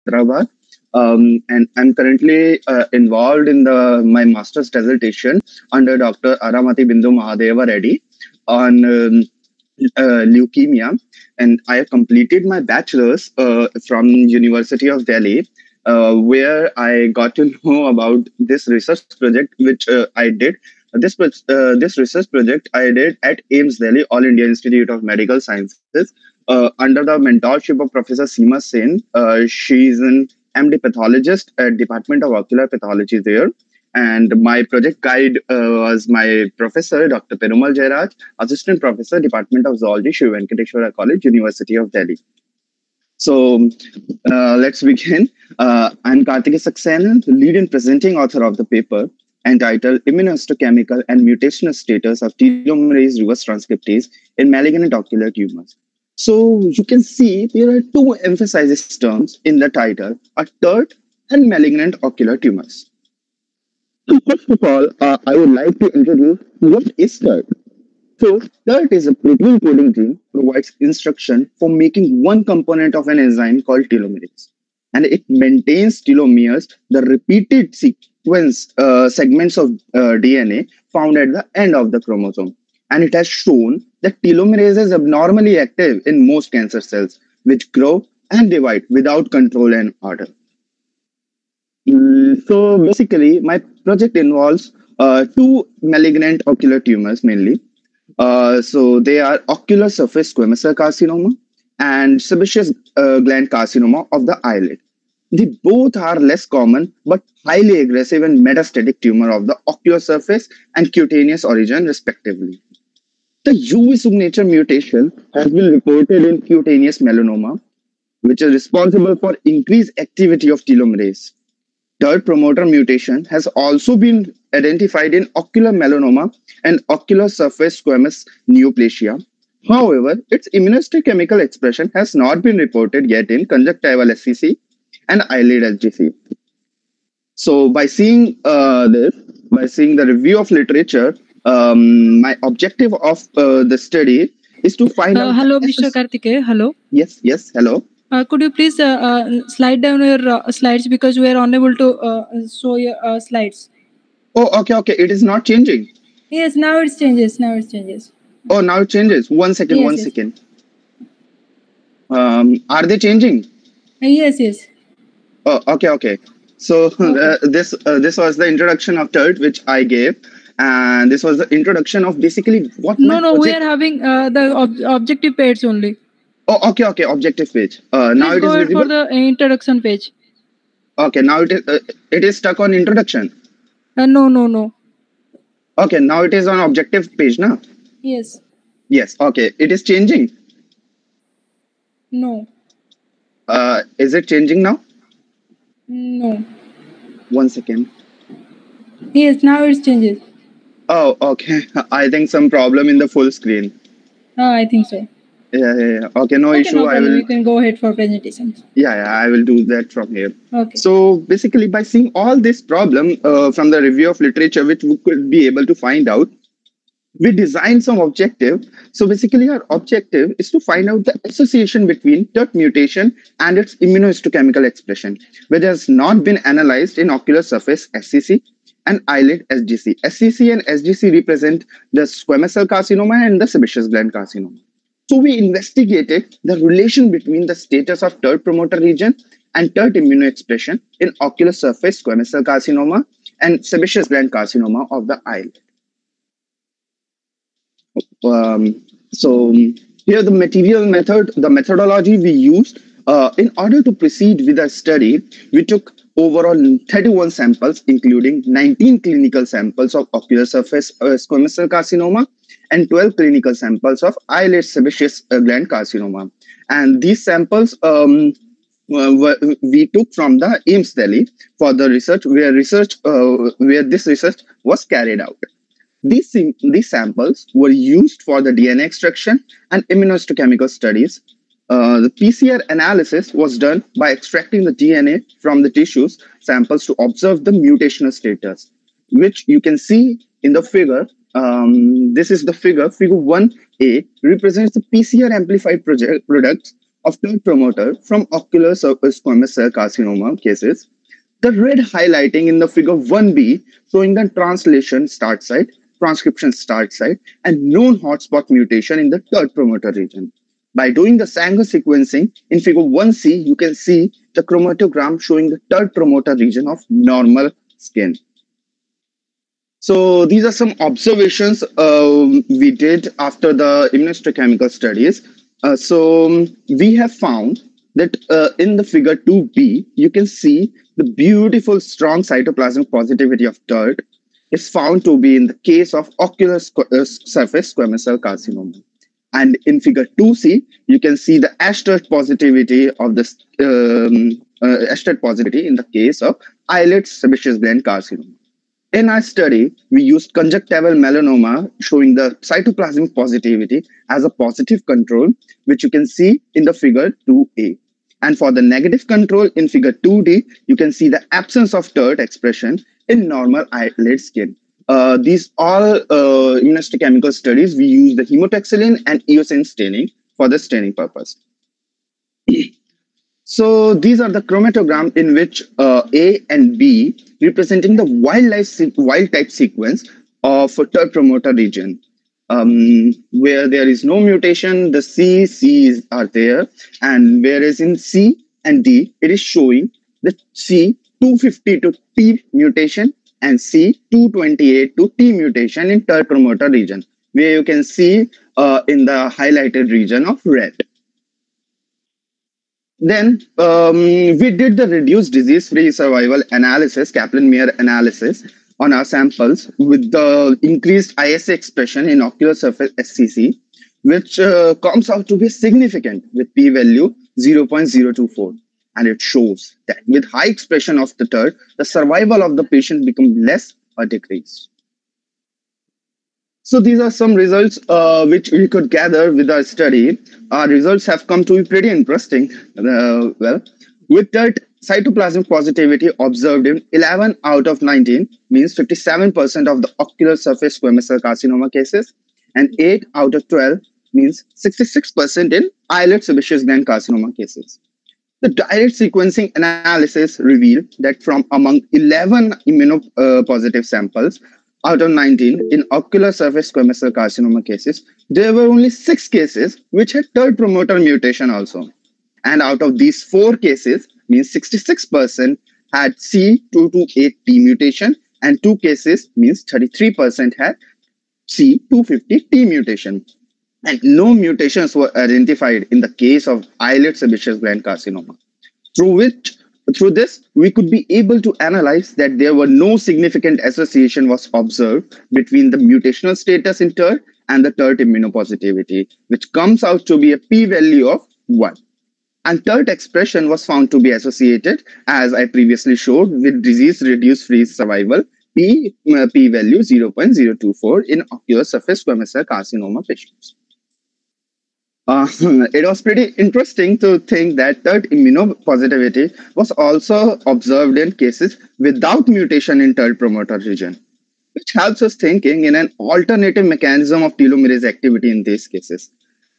Hyderabad. And I'm currently involved in my master's dissertation under Dr. Aramati Bindu Mahadeva Reddy on leukemia, and I have completed my bachelor's from University of Delhi, where I got to know about this research project which I did. This research project I did at AIMS Delhi, All India Institute of Medical Sciences, under the mentorship of Professor Seema Sen. She is an MD pathologist at Department of Ocular Pathology there. And my project guide was my professor, Dr. Perumal Jairaj, Assistant Professor, Department of Zoology, Shiv Venkateswara College, University of Delhi. So let's begin. I'm Karthikeya Saxena, the lead and presenting author of the paper entitled Immunohistochemical and Mutational Status of Telomerase Reverse Transcriptase in Malignant Ocular Tumors. So you can see there are two emphasizes terms in the title, a TERT and malignant ocular tumors. So first of all, I would like to introduce what is TERT. So TERT is a protein coding gene provides instruction for making one component of an enzyme called telomerase, and it maintains telomeres, the repeated sequence segments of DNA found at the end of the chromosome. And it has shown that telomerase is abnormally active in most cancer cells, which grow and divide without control and order. So basically, my project involves two malignant ocular tumors mainly. So they are ocular surface squamous cell carcinoma and sebaceous gland carcinoma of the eyelid. They both are less common but highly aggressive and metastatic tumor of the ocular surface and cutaneous origin, respectively. The UV signature mutation has been reported in cutaneous melanoma, which is responsible for increased activity of telomerase. TERT promoter mutation has also been identified in ocular melanoma and ocular surface squamous neoplasia. However, its immunohistochemical expression has not been reported yet in conjunctival SCC and eyelid SGC. So, by seeing the review of literature, my objective of the study is to find out. Hello, Mr. Karthikeya. Hello. Yes, hello. Could you please slide down your slides because we are unable to show your slides. Oh, okay. It is not changing. Yes, now it changes. Oh, now it changes. One second. Are they changing? Yes. Oh, okay. So this was the introduction of TERT which I gave, and this was the introduction of basically what. No, we are having the objective page only. Oh, okay. Objective page. Now it is visible for the introduction page. Okay, now it is stuck on introduction. No. Okay, now it is on objective page now. Yes. Okay, it is changing. No. Is it changing now? No. 1 second. Yes, now it changes. Oh, okay. I think some problem in the full screen. I think so. Yeah. Okay, no issue. No problem. You can go ahead for presentation. Yeah, I will do that from here. Okay. So basically, by seeing all this problem from the review of literature, which we could be able to find out, we designed some objective. So basically, our objective is to find out the association between TERT mutation and its immunohistochemical expression, which has not been analyzed in ocular surface SCC and eyelid SGC. SCC and SGC represent the squamous cell carcinoma and the sebaceous gland carcinoma. So we investigated the relation between the status of TERT promoter region and TERT immunoexpression in ocular surface squamous cell carcinoma and sebaceous gland carcinoma of the eyelid. So here the methodology we used in order to proceed with the study, we took overall 31 samples, including 19 clinical samples of ocular surface squamous cell carcinoma and 12 clinical samples of eyelid sebaceous gland carcinoma. And these samples we took from the AIMS Delhi for the research, where this research was carried out. These samples were used for the DNA extraction and immunohistochemical studies. The PCR analysis was done by extracting the DNA from the tissues samples to observe the mutational status, which you can see in the figure. This is the figure 1A represents the PCR amplified products of TERT promoter from ocular squamous cell carcinoma cases. The red highlighting in the figure 1b showing the translation start site, transcription start site, and known hotspot mutation in the TERT promoter region. By doing the Sanger sequencing in figure 1c, you can see the chromatogram showing the TERT promoter region of normal skin. So these are some observations we did after the immunohistochemical studies. We have found that in the figure 2b, you can see the beautiful strong cytoplasmic positivity of TERT is found to be in the case of ocular surface squamous cell carcinoma. And in figure 2c, you can see the ASTERT positivity of this ASTERT positivity in the case of eyelid sebaceous gland carcinoma. In our study, we used conjunctival melanoma showing the cytoplasmic positivity as a positive control, which you can see in the figure 2a. And for the negative control in figure 2d, you can see the absence of TERT expression in normal eyelid skin. These all immunohistochemical studies, we use the hematoxylin and eosin staining for the staining purpose. So these are the chromatogram in which A and B representing the wild type sequence of a TERT promoter region. Where there is no mutation, the C's are there, and whereas in C and D, it is showing the C250 to T mutation and C228 to T mutation in TERT promoter region, where you can see in the highlighted region of red. Then we did the reduced disease-free survival analysis, Kaplan-Meier analysis on our samples with the increased ISA expression in ocular surface SCC, which comes out to be significant with p-value 0.024. And it shows that with high expression of the TERT, the survival of the patient becomes less or decreased. So these are some results which we could gather with our study. Our results have come to be pretty interesting. With TERT cytoplasmic positivity observed in 11 out of 19, means 57% of the ocular surface squamous cell carcinoma cases, and 8 out of 12, means 66% in eyelid sebaceous gland carcinoma cases. The direct sequencing analysis revealed that from among 11 immunopositive samples, out of 19 in ocular surface squamous cell carcinoma cases, there were only 6 cases which had TERT promoter mutation also. And out of these 4 cases, means 66% had C228T mutation, and 2 cases, means 33% had C250T mutation. And no mutations were identified in the case of eyelid sebaceous gland carcinoma. Through this, we could be able to analyze that there were no significant association was observed between the mutational status in TERT and the TERT immunopositivity, which comes out to be a p-value of 1. And TERT expression was found to be associated, as I previously showed, with disease-reduced free survival, p-value 0.024 in ocular surface squamous cell carcinoma patients. It was pretty interesting to think that TERT immunopositivity was also observed in cases without mutation in TERT promoter region, which helps us thinking in an alternative mechanism of telomerase activity in these cases.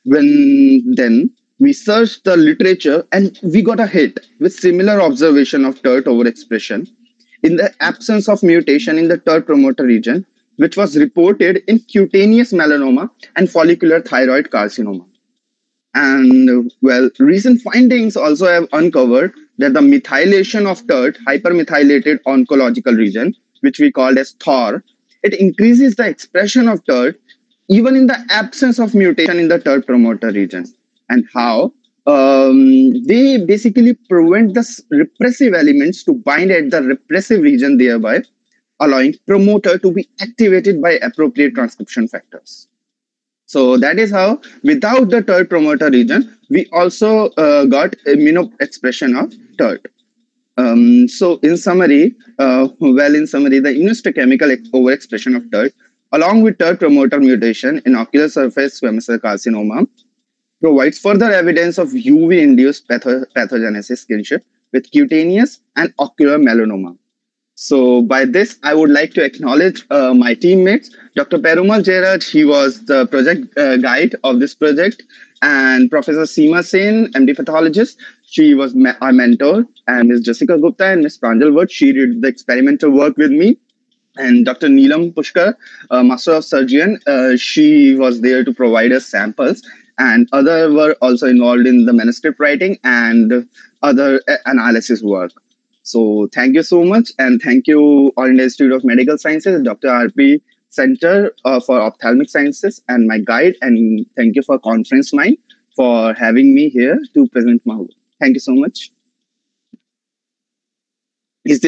Then we searched the literature and we got a hit with similar observation of TERT overexpression in the absence of mutation in the TERT promoter region, which was reported in cutaneous melanoma and follicular thyroid carcinoma. And recent findings also have uncovered that the methylation of TERT, hypermethylated oncological region, which we called as THOR, it increases the expression of TERT even in the absence of mutation in the TERT promoter region. And how? They basically prevent the repressive elements to bind at the repressive region, thereby allowing promoter to be activated by appropriate transcription factors. So that is how, without the TERT promoter region, we also got immunoexpression of TERT. So in summary, the immunohistochemical overexpression of TERT, along with TERT promoter mutation in ocular surface squamous cell carcinoma, provides further evidence of UV-induced pathogenesis kinship with cutaneous and ocular melanoma. So by this, I would like to acknowledge my teammates. Dr. Perumal Jairaj, he was the project guide of this project, and Professor Seema Sen, MD pathologist, she was our mentor, and Ms. Jessica Gupta and Ms. Pranjal Wood, she did the experimental work with me, and Dr. Neelam Pushkar, Master of Surgeon, she was there to provide us samples, and other were also involved in the manuscript writing and other analysis work. So thank you so much, and thank you All India Institute of Medical Sciences, Dr. RP Center for Ophthalmic Sciences, and my guide, and thank you for Conference Mind for having me here to present my work. Thank you so much. Is